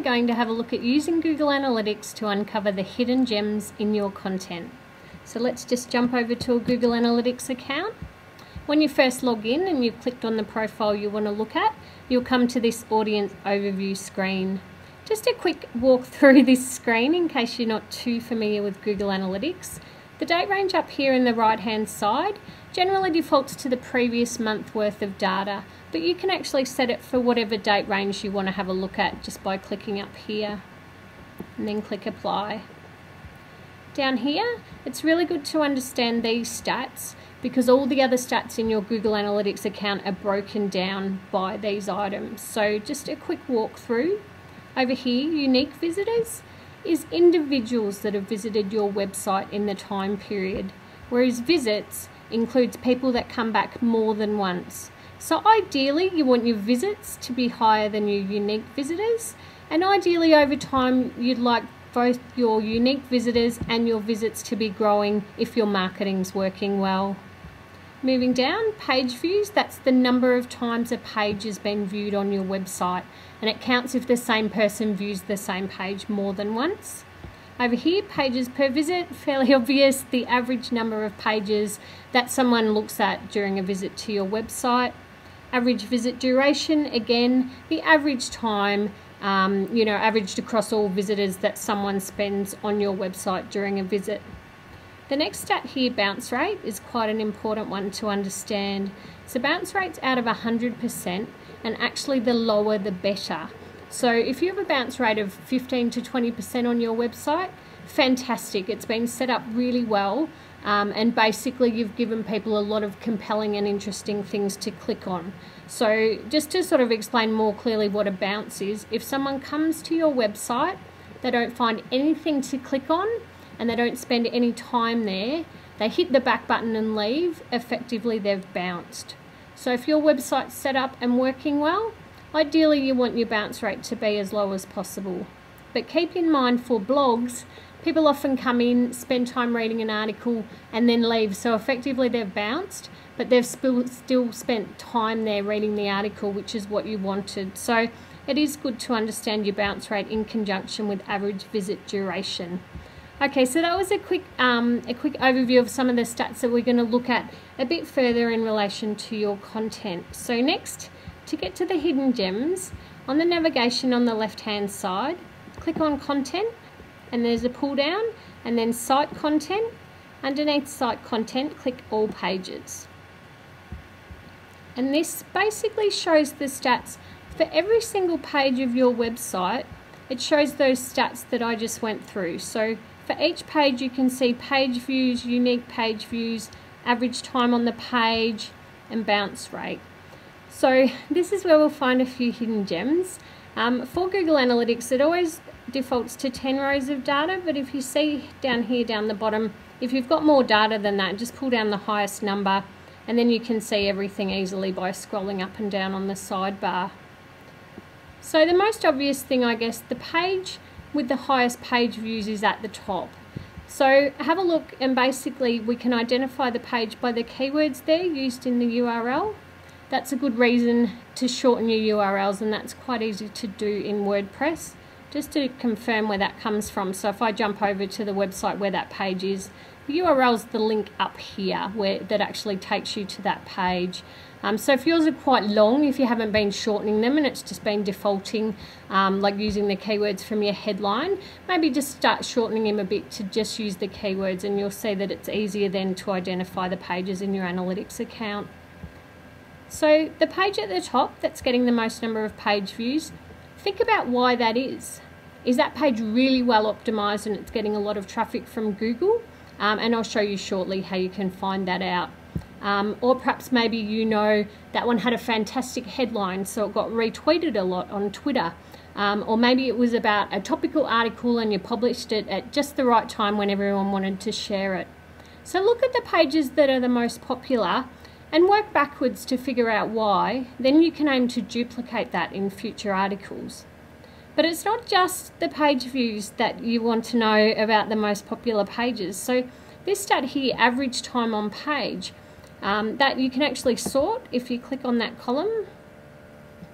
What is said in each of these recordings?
going to have a look at using Google Analytics to uncover the hidden gems in your content. So let's just jump over to a Google Analytics account. When you first log in and you've clicked on the profile you want to look at, you'll come to this audience overview screen. Just a quick walk through this screen in case you're not too familiar with Google Analytics. The date range up here in the right hand side generally defaults to the previous month worth of data, but you can actually set it for whatever date range you want to have a look at just by clicking up here and then click apply. Down here, it's really good to understand these stats because all the other stats in your Google Analytics account are broken down by these items. So just a quick walk through. Over here, unique visitors is individuals that have visited your website in the time period, whereas visits includes people that come back more than once. So ideally you want your visits to be higher than your unique visitors, and ideally over time you'd like both your unique visitors and your visits to be growing if your marketing's working well. Moving down, page views, that's the number of times a page has been viewed on your website, and it counts if the same person views the same page more than once. Over here, pages per visit, fairly obvious, the average number of pages that someone looks at during a visit to your website. Average visit duration, again, the average time, averaged across all visitors that someone spends on your website during a visit. The next stat here, bounce rate, is quite an important one to understand. So bounce rate's out of 100%, and actually the lower the better. So if you have a bounce rate of 15 to 20% on your website, fantastic. It's been set up really well, and basically you've given people a lot of compelling and interesting things to click on. So just to sort of explain more clearly what a bounce is, if someone comes to your website, they don't find anything to click on, and they don't spend any time there, they hit the back button and leave, effectively they've bounced. So if your website's set up and working well, ideally you want your bounce rate to be as low as possible. But keep in mind for blogs, people often come in, spend time reading an article and then leave. So effectively they've bounced, but they've still spent time there reading the article, which is what you wanted. So it is good to understand your bounce rate in conjunction with average visit duration. Okay, so that was a quick overview of some of the stats that we're going to look at a bit further in relation to your content. So next, to get to the hidden gems, on the navigation on the left hand side, click on content, and there's a pull down, and then site content. Underneath site content, click all pages. And this basically shows the stats for every single page of your website. It shows those stats that I just went through. So for each page you can see page views, unique page views, average time on the page, and bounce rate. So this is where we'll find a few hidden gems. For Google Analytics, it always defaults to 10 rows of data, but if you see down here down the bottom, if you've got more data than that, just pull down the highest number, and then you can see everything easily by scrolling up and down on the sidebar. So the most obvious thing, I guess, the page with the highest page views is at the top. So have a look, and basically we can identify the page by the keywords there used in the URL. That's a good reason to shorten your URLs, and that's quite easy to do in WordPress. Just to confirm where that comes from, so if I jump over to the website where that page is, the URL is the link up here that actually takes you to that page. So if yours are quite long, if you haven't been shortening them and it's just been defaulting, like using the keywords from your headline, maybe just start shortening them a bit to just use the keywords, and you'll see that it's easier then to identify the pages in your analytics account. So the page at the top that's getting the most number of page views, think about why that is. Is that page really well optimized and it's getting a lot of traffic from Google? And I'll show you shortly how you can find that out. Or perhaps maybe you know that one had a fantastic headline, so it got retweeted a lot on Twitter. Or maybe it was about a topical article and you published it at just the right time when everyone wanted to share it. So look at the pages that are the most popular and work backwards to figure out why. Then you can aim to duplicate that in future articles. But it's not just the page views that you want to know about the most popular pages. So this stat here, average time on page, that you can actually sort if you click on that column,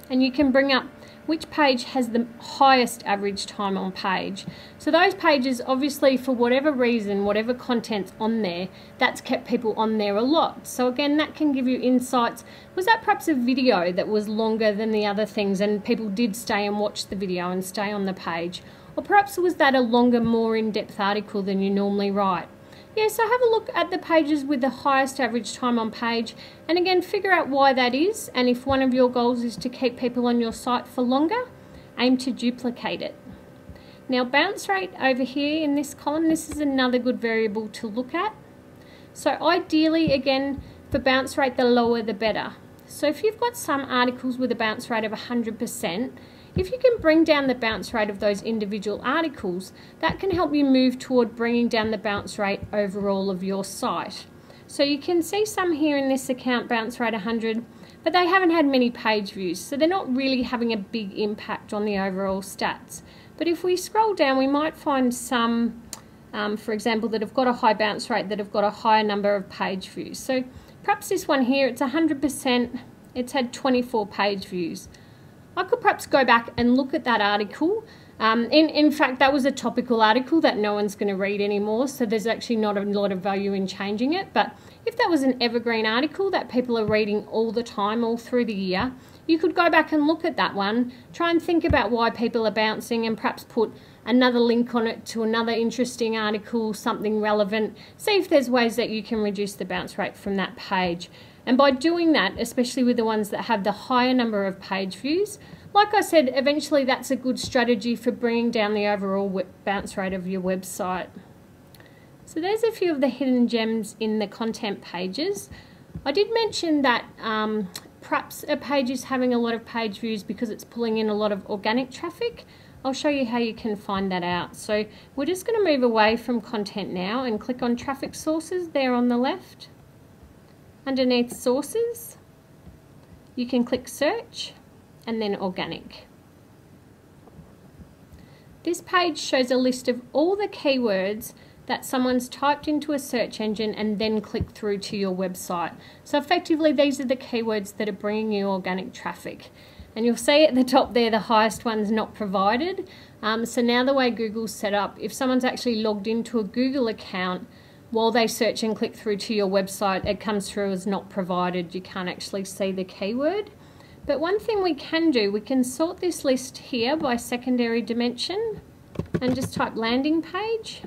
and you can bring up which page has the highest average time on page. So those pages, obviously, for whatever reason, whatever content's on there, that's kept people on there a lot. So again, that can give you insights. Was that perhaps a video that was longer than the other things and people did stay and watch the video and stay on the page? Or perhaps was that a longer, more in-depth article than you normally write? Yeah, so have a look at the pages with the highest average time on page, and again, figure out why that is, and if one of your goals is to keep people on your site for longer, aim to duplicate it. Now, bounce rate over here in this column, this is another good variable to look at. So ideally, again, for bounce rate, the lower the better. So if you've got some articles with a bounce rate of 100%, if you can bring down the bounce rate of those individual articles, that can help you move toward bringing down the bounce rate overall of your site. So you can see some here in this account, bounce rate 100, but they haven't had many page views, so they're not really having a big impact on the overall stats. But if we scroll down, we might find some, for example, that have got a high bounce rate, that have got a higher number of page views. So perhaps this one here, it's 100%, it's had 24 page views. I could perhaps go back and look at that article. In fact, that was a topical article that no one's going to read anymore, so there's actually not a lot of value in changing it. But if that was an evergreen article that people are reading all the time, all through the year, you could go back and look at that one, try and think about why people are bouncing, and perhaps put another link on it to another interesting article, something relevant. See if there's ways that you can reduce the bounce rate from that page. And by doing that, especially with the ones that have the higher number of page views, like I said, eventually that's a good strategy for bringing down the overall bounce rate of your website. So there's a few of the hidden gems in the content pages. I did mention that perhaps a page is having a lot of page views because it's pulling in a lot of organic traffic. I'll show you how you can find that out. So we're just going to move away from content now and click on traffic sources there on the left. Underneath sources, you can click search and then organic. This page shows a list of all the keywords that someone's typed into a search engine and then clicked through to your website. So effectively, these are the keywords that are bringing you organic traffic. And you'll see at the top there, the highest one's not provided. So now the way Google's set up, if someone's actually logged into a Google account, while they search and click through to your website, it comes through as not provided. You can't actually see the keyword. But one thing we can do, we can sort this list here by secondary dimension and just type landing page.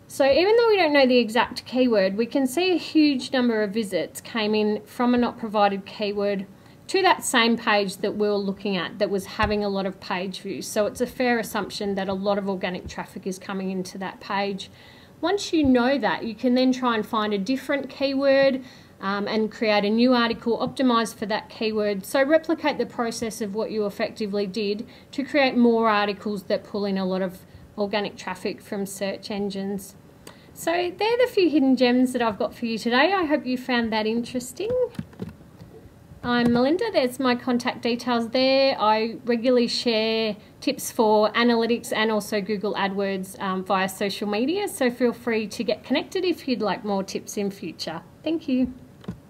So even though we don't know the exact keyword, we can see a huge number of visits came in from a not provided keyword to that same page that we were looking at that was having a lot of page views. So it's a fair assumption that a lot of organic traffic is coming into that page. Once you know that, you can then try and find a different keyword and create a new article optimized for that keyword. So replicate the process of what you effectively did to create more articles that pull in a lot of organic traffic from search engines. So they're the few hidden gems that I've got for you today. I hope you found that interesting. I'm Melinda, there's my contact details there. I regularly share tips for analytics and also Google AdWords via social media, so feel free to get connected if you'd like more tips in future. Thank you.